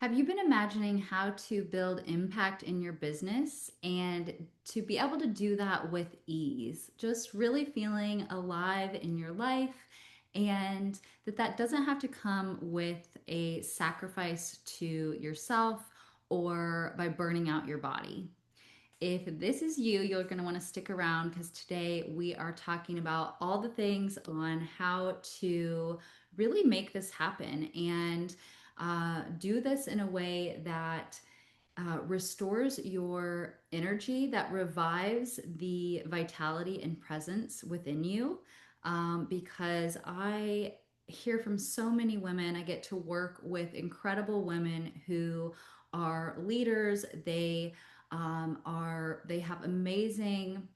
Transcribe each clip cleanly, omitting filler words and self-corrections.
Have you been imagining how to build impact in your business and to be able to do that with ease? Just really feeling alive in your life, and that doesn't have to come with a sacrifice to yourself or by burning out your body. If this is you, you're going to want to stick around because today we are talking about all the things on how to really make this happen and do this in a way that restores your energy, that revives the vitality and presence within you. Because I hear from so many women, I get to work with incredible women who are leaders. They have amazing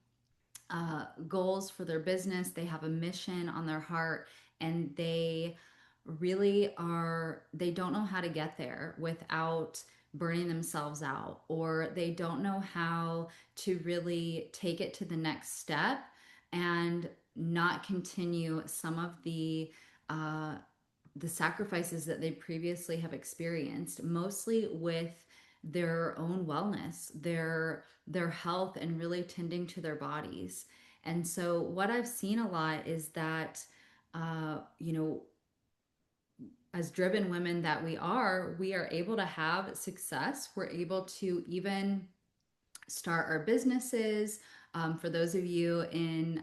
goals for their business. They have a mission on their heart, and they really are, they don't know how to get there without burning themselves out, or they don't know how to really take it to the next step and not continue some of the sacrifices that they previously have experienced, mostly with their own wellness, their health, and really tending to their bodies. And so, what I've seen a lot is that, uh, you know, as driven women that we are able to have success. We're able to even start our businesses. For those of you in,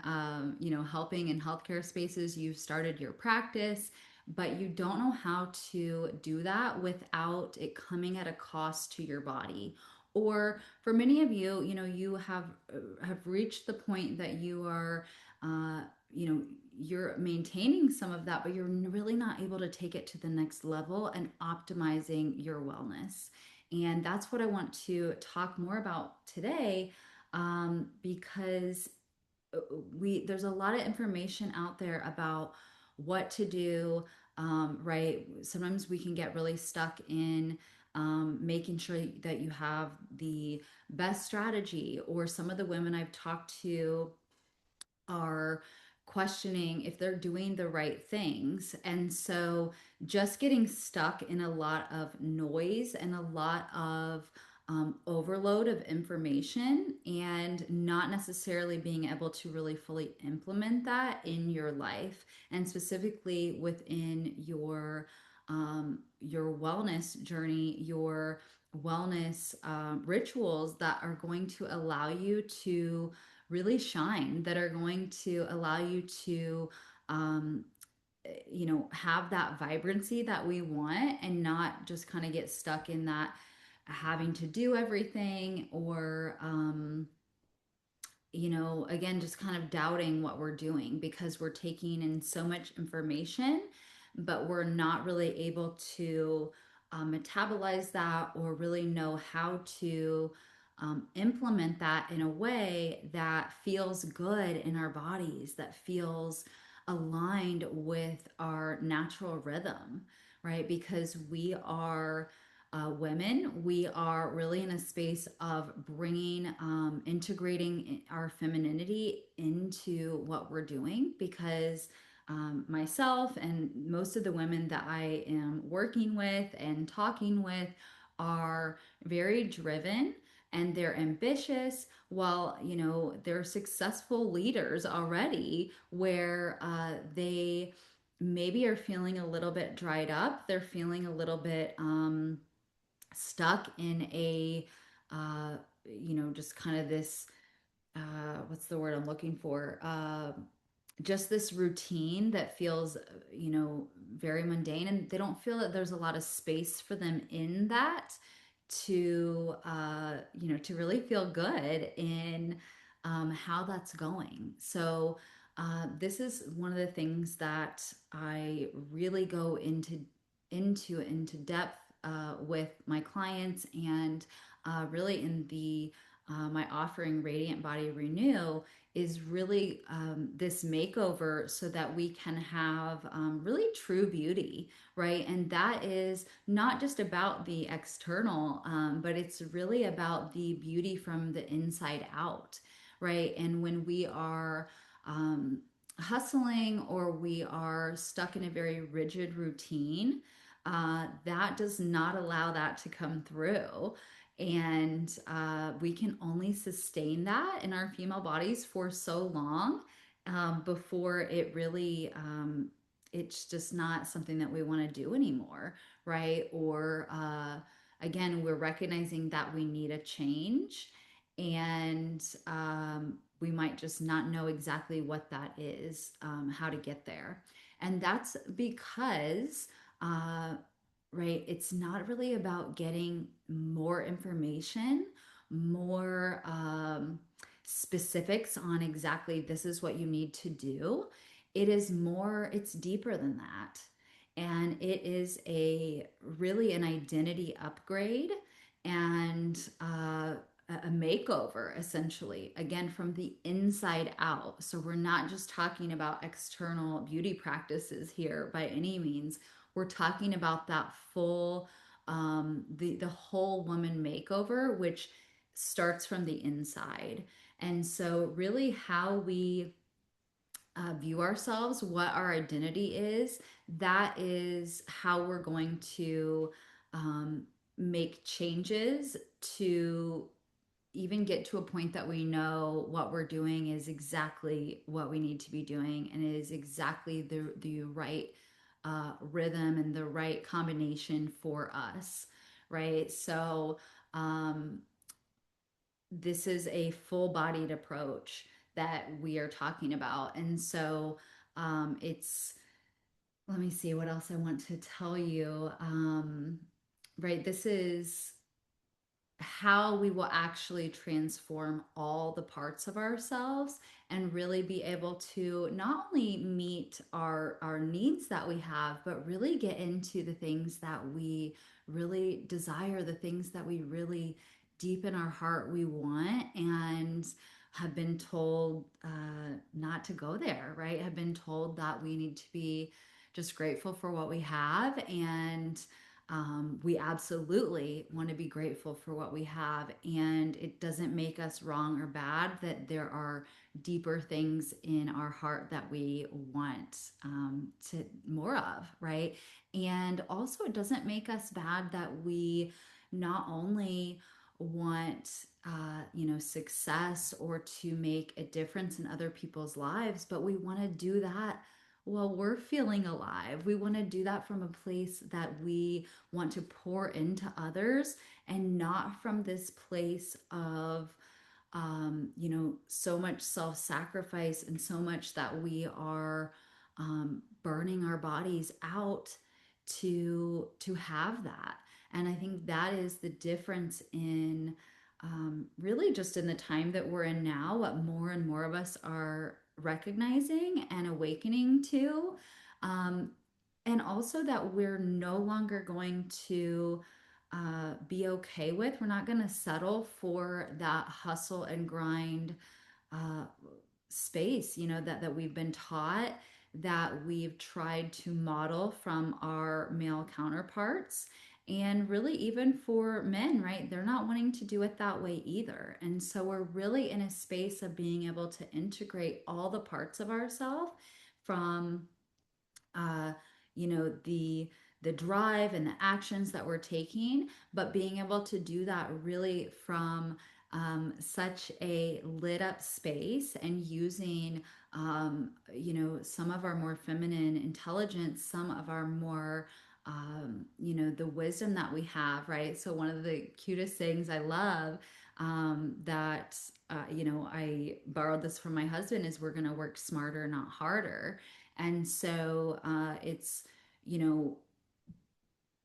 helping in healthcare spaces, you've started your practice, but you don't know how to do that without it coming at a cost to your body. Or for many of you, you have reached the point that you are, uh, you know, you're maintaining some of that, but you're really not able to take it to the next level and optimizing your wellness. And that's what I want to talk more about today, because we there's a lot of information out there about what to do. Right? Sometimes we can get really stuck in making sure that you have the best strategy, or some of the women I've talked to are questioning if they're doing the right things. And so just getting stuck in a lot of noise and a lot of overload of information, and not necessarily being able to really fully implement that in your life, and specifically within your wellness journey, your wellness rituals that are going to allow you to really shine, that are going to allow you to um, have that vibrancy that we want, and not just kind of get stuck in that having to do everything, or again, just kind of doubting what we're doing because we're taking in so much information, but we're not really able to metabolize that or really know how to implement that in a way that feels good in our bodies, that feels aligned with our natural rhythm, right? Because we are women, we are really in a space of bringing, integrating our femininity into what we're doing, because myself and most of the women that I am working with and talking with are very driven, and they're ambitious. While they're successful leaders already, where they maybe are feeling a little bit dried up, they're feeling a little bit stuck in a just kind of this, what's the word I'm looking for, just this routine that feels very mundane, and they don't feel that there's a lot of space for them in that to to really feel good in how that's going. So this is one of the things that I really go into depth with my clients, and really in the my offering, Radiant Body Renew, is really this makeover so that we can have really true beauty, right? And that is not just about the external, but it's really about the beauty from the inside out, right? And when we are hustling, or we are stuck in a very rigid routine, that does not allow that to come through. And we can only sustain that in our female bodies for so long before it really, it's just not something that we want to do anymore, right? Or again, we're recognizing that we need a change, and we might just not know exactly what that is, how to get there. And that's because uh, right? It's not really about getting more information, more specifics on exactly this is what you need to do. It is more, it's deeper than that. And it is a really an identity upgrade and a makeover, essentially, again, from the inside out. So we're not just talking about external beauty practices here by any means. We're talking about that full, the whole woman makeover, which starts from the inside. And so really how we view ourselves, what our identity is, that is how we're going to um, make changes to even get to a point that we know what we're doing is exactly what we need to be doing, and it is exactly the right rhythm and the right combination for us, right? So um, this is a full bodied approach that we are talking about. And so it's, let me see what else I want to tell you. Right, this is how we will actually transform all the parts of ourselves and really be able to not only meet our needs that we have, but really get into the things that we really desire, the things that we really deep in our heart we want, and have been told not to go there, right? Have been told that we need to be just grateful for what we have, and we absolutely want to be grateful for what we have. And it doesn't make us wrong or bad that there are deeper things in our heart that we want to more of, right? And also, it doesn't make us bad that we not only want success or to make a difference in other people's lives, but we want to do that while we're feeling alive. We want to do that from a place that we want to pour into others, and not from this place of so much self-sacrifice and so much that we are burning our bodies out to have that. And I think that is the difference in really just in the time that we're in now, what more and more of us are recognizing and awakening to. Um, and also that we're no longer going to be okay with, we're not going to settle for that hustle and grind uh, space, that we've been taught, that we've tried to model from our male counterparts. And really, even for men, right? They're not wanting to do it that way either. And so we're really in a space of being able to integrate all the parts of ourselves from uh, the drive and the actions that we're taking, but being able to do that really from such a lit up space, and using some of our more feminine intelligence, some of our more the wisdom that we have, right? So one of the cutest things I love, that I borrowed this from my husband, is we're going to work smarter, not harder. And so it's, you know,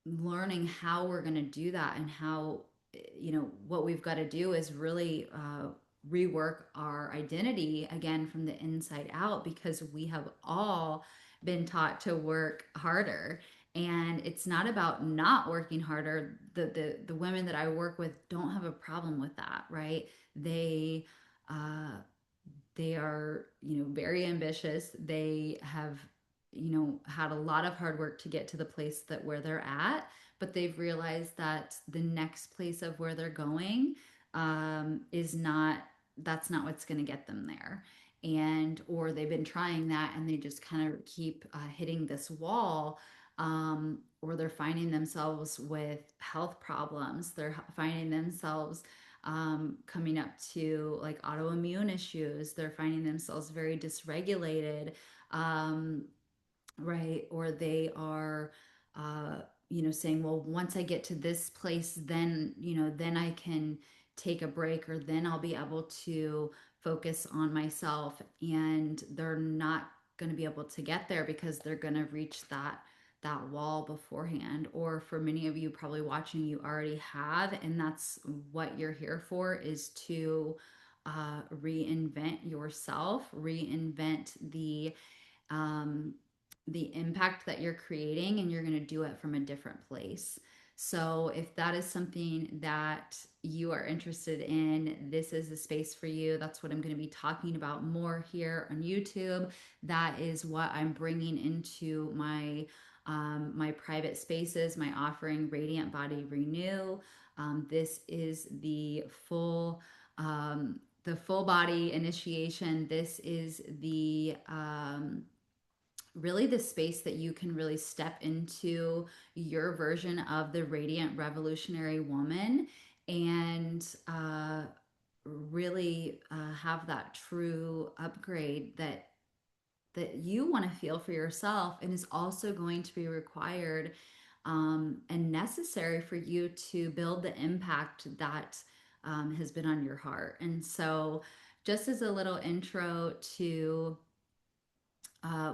learning how we're going to do that, and how, what we've got to do is really rework our identity again from the inside out, because we have all been taught to work harder. And it's not about not working harder. The women that I work with don't have a problem with that, right? They uh, they are, very ambitious. They have, had a lot of hard work to get to the place that where they're at, but they've realized that the next place of where they're going is not, that's not what's going to get them there. And, or they've been trying that and they just kind of keep hitting this wall. or they're finding themselves with health problems. They're finding themselves coming up to like autoimmune issues. They're finding themselves very dysregulated, um, right? Or they are, uh, saying, well, once I get to this place, then, then I can take a break, or then I'll be able to focus on myself. And they're not going to be able to get there because they're going to reach that wall beforehand. Or for many of you probably watching, you already have, and that's what you're here for, is to reinvent yourself, reinvent um, the impact that you're creating, and you're going to do it from a different place. So, if that is something that you are interested in, this is the space for you. That's what I'm going to be talking about more here on YouTube. That is what I'm bringing into my private spaces, my offering, Radiant Body Renew. This is the full body initiation. This is the really the space that you can really step into your version of the radiant revolutionary woman, and really have that true upgrade that you want to feel for yourself, and is also going to be required and necessary for you to build the impact that has been on your heart. And so, just as a little intro to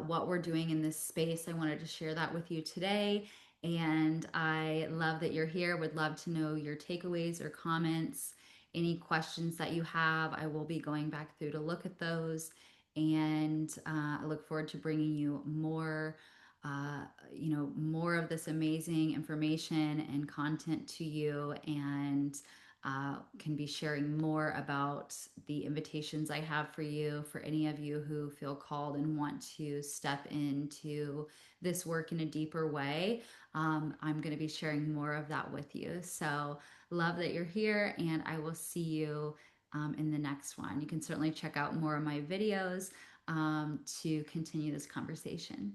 what we're doing in this space, I wanted to share that with you today. And I love that you're here. Would love to know your takeaways or comments, any questions that you have. I will be going back through to look at those. And I look forward to bringing you more. More of this amazing information and content to you, and can be sharing more about the invitations I have for you, for any of you who feel called and want to step into this work in a deeper way. I'm going to be sharing more of that with you. So, love that you're here, and I will see you in the next one. You can certainly check out more of my videos to continue this conversation.